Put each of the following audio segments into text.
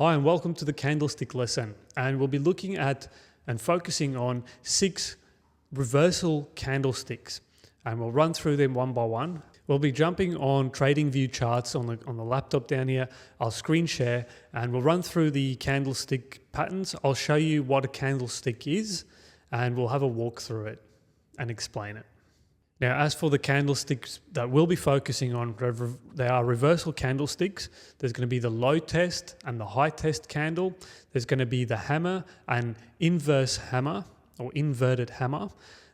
Hi and welcome to the candlestick lesson, and we'll be looking at and focusing on 6 reversal candlesticks, and we'll run through them one by one. We'll be jumping on TradingView charts on the laptop down here. I'll screen share and we'll run through the candlestick patterns. I'll show you what a candlestick is and we'll have a walk through it and explain it. Now, as for the candlesticks that we'll be focusing on, they are reversal candlesticks. There's going to be the low test and the high test candle. There's going to be the hammer and inverse hammer or inverted hammer.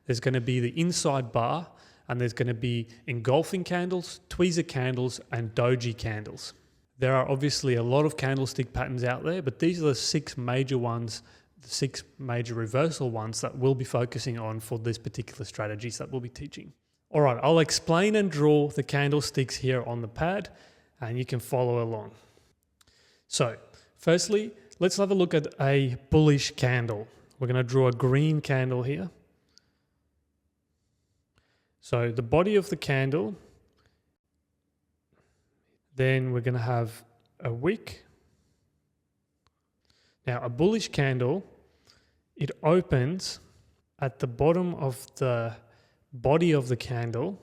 There's going to be the inside bar, and there's going to be engulfing candles, tweezer candles, and doji candles. There are obviously a lot of candlestick patterns out there, but these are the 6 major ones, the 6 major reversal ones that we'll be focusing on for this particular strategies that we'll be teaching. All right, I'll explain and draw the candlesticks here on the pad and you can follow along. So firstly, let's have a look at a bullish candle. We're going to draw a green candle here. So the body of the candle, then we're going to have a wick. Now a bullish candle, it opens at the bottom of the body of the candle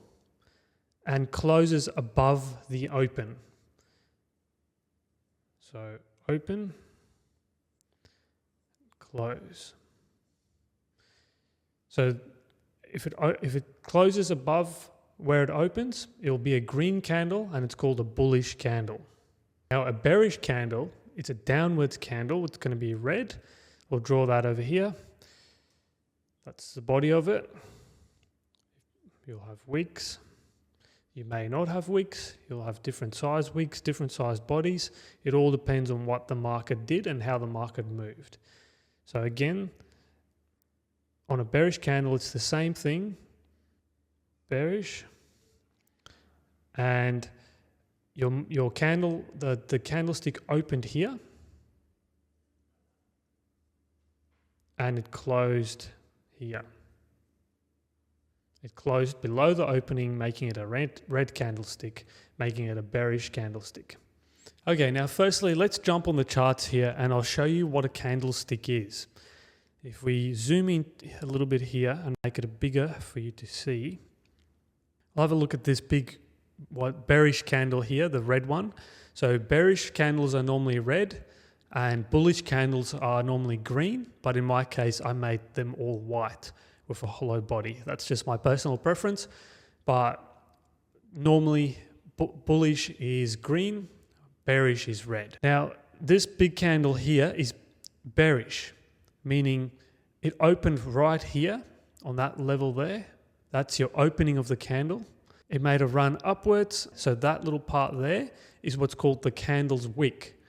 and closes above the open. So open, close. So if it closes above where it opens, it will be a green candle and it's called a bullish candle. Now a bearish candle, it's a downwards candle. It's going to be red. We'll draw that over here. That's the body of it. You'll have wicks. You may not have wicks. You'll have different size wicks, different size bodies. It all depends on what the market did and how the market moved. So again, on a bearish candle, it's the same thing. Bearish. And your candle, the candlestick opened here and it closed here. It closed below the opening, making it a red candlestick, making it a bearish candlestick. Okay, now firstly, let's jump on the charts here and I'll show you what a candlestick is. If we zoom in a little bit here and make it bigger for you to see, I'll have a look at this big bearish candle here, the red one. So bearish candles are normally red and bullish candles are normally green, but in my case, I made them all white with a hollow body. That's just my personal preference, but normally bullish is green, bearish is red. Now, this big candle here is bearish, meaning it opened right here on that level there. That's your opening of the candle. It made a run upwards, so that little part there is what's called the candle's wick.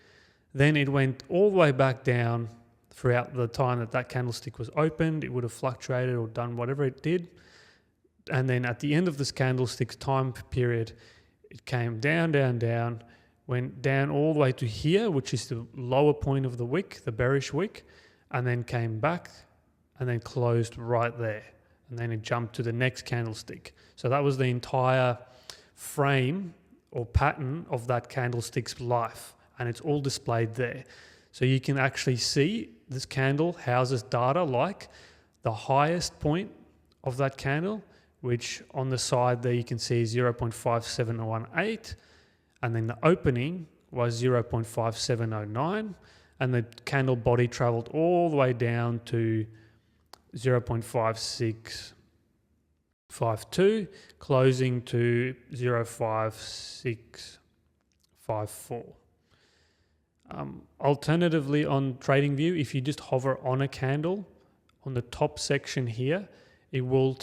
Then it went all the way back down throughout the time that candlestick was opened. It would have fluctuated or done whatever it did. And then at the end of this candlestick's time period, it came down, down, down, went down all the way to here, which is the lower point of the wick, the bearish wick, and then came back and then closed right there. And then it jumped to the next candlestick. So that was the entire frame or pattern of that candlestick's life. And it's all displayed there. So you can actually see this candle houses data like the highest point of that candle, which on the side there you can see 0.5718, and then the opening was 0.5709, and the candle body traveled all the way down to 0.5652, closing to 0.5654. Alternatively, on TradingView, if you just hover on a candle, on the top section here, it will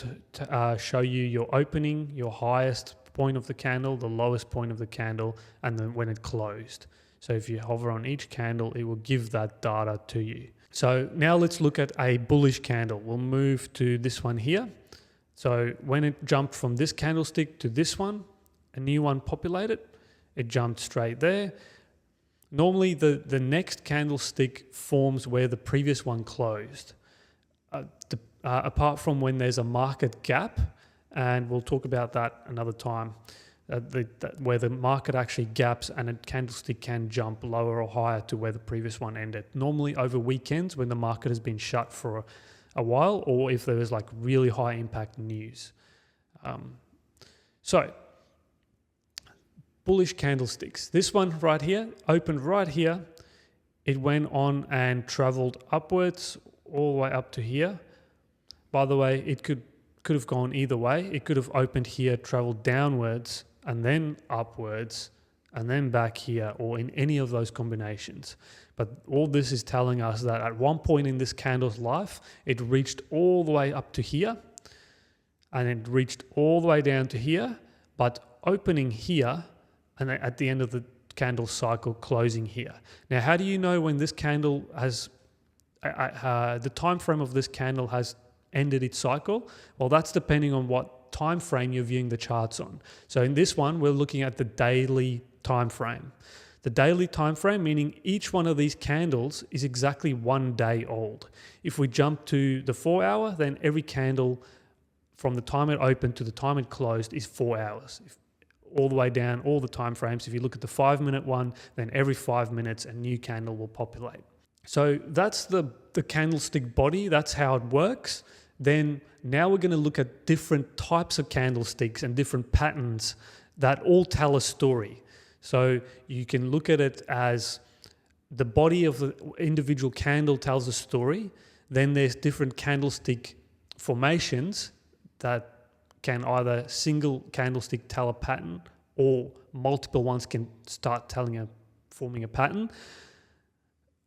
show you your opening, your highest point of the candle, the lowest point of the candle, and then when it closed. So if you hover on each candle, it will give that data to you. So now let's look at a bullish candle. We'll move to this one here. So when it jumped from this candlestick to this one, a new one populated, it jumped straight there. Normally, the next candlestick forms where the previous one closed, apart from when there's a market gap, and we'll talk about that another time. where the market actually gaps and a candlestick can jump lower or higher to where the previous one ended. Normally over weekends when the market has been shut for a while, or if there is like really high impact news. So bullish candlesticks. This one right here opened right here. It went on and traveled upwards all the way up to here. By the way, it could have gone either way. It could have opened here, traveled downwards, and then upwards, and then back here, or in any of those combinations. But all this is telling us that at one point in this candle's life, it reached all the way up to here, and it reached all the way down to here, but opening here, and at the end of the candle cycle, closing here. Now, how do you know when this candle has, the time frame of this candle has ended its cycle? Well, that's depending on what time frame you're viewing the charts on. So in this one, we're looking at the daily time frame. The daily time frame, meaning each one of these candles is exactly 1 day old. If we jump to the 4 hour, then every candle from the time it opened to the time it closed is 4 hours. All the way down, all the time frames. If you look at the 5-minute one, then every 5 minutes a new candle will populate. So that's the candlestick body. That's how it works. Then now we're going to look at different types of candlesticks and different patterns that all tell a story. So you can look at it as the body of the individual candle tells a story. Then there's different candlestick formations that can either single candlestick tell a pattern, or multiple ones can start forming a pattern.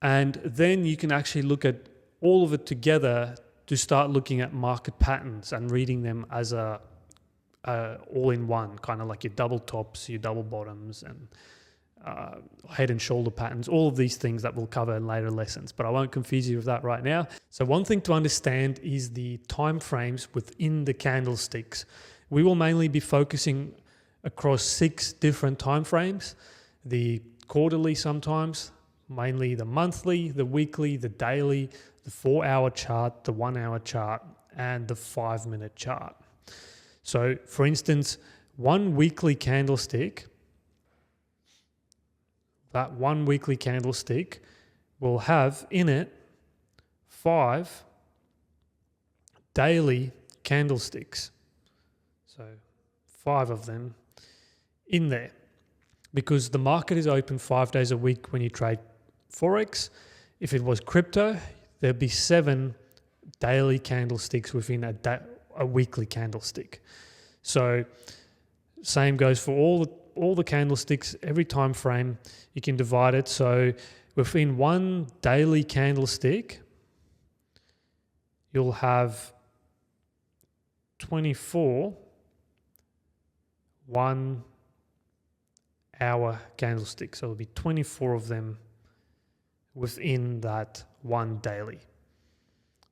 And then you can actually look at all of it together to start looking at market patterns and reading them as a all-in-one, kind of like your double tops, your double bottoms, and head and shoulder patterns, all of these things that we'll cover in later lessons, but I won't confuse you with that right now. So one thing to understand is the time frames within the candlesticks. We will mainly be focusing across 6 different time frames: the quarterly sometimes, mainly the monthly, the weekly, the daily, the 4-hour chart, the 1-hour chart, and the 5-minute chart. So for instance, one weekly candlestick, that one weekly candlestick will have in it 5 daily candlesticks. So 5 of them in there, because the market is open 5 days a week when you trade Forex. If it was crypto, there'd be 7 daily candlesticks within a weekly candlestick. So same goes for all the candlesticks, every time frame. You can divide it. So within one daily candlestick, you'll have 24 1-hour candlesticks. So there'll be 24 of them within that one daily.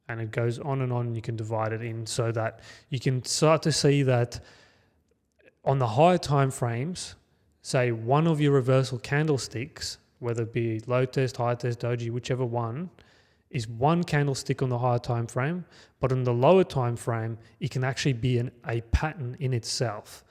And it goes on, and you can divide it in so that you can start to see that on the higher time frames, say one of your reversal candlesticks, whether it be low test, high test, doji, whichever one, is one candlestick on the higher time frame, but on the lower time frame, it can actually be a pattern in itself.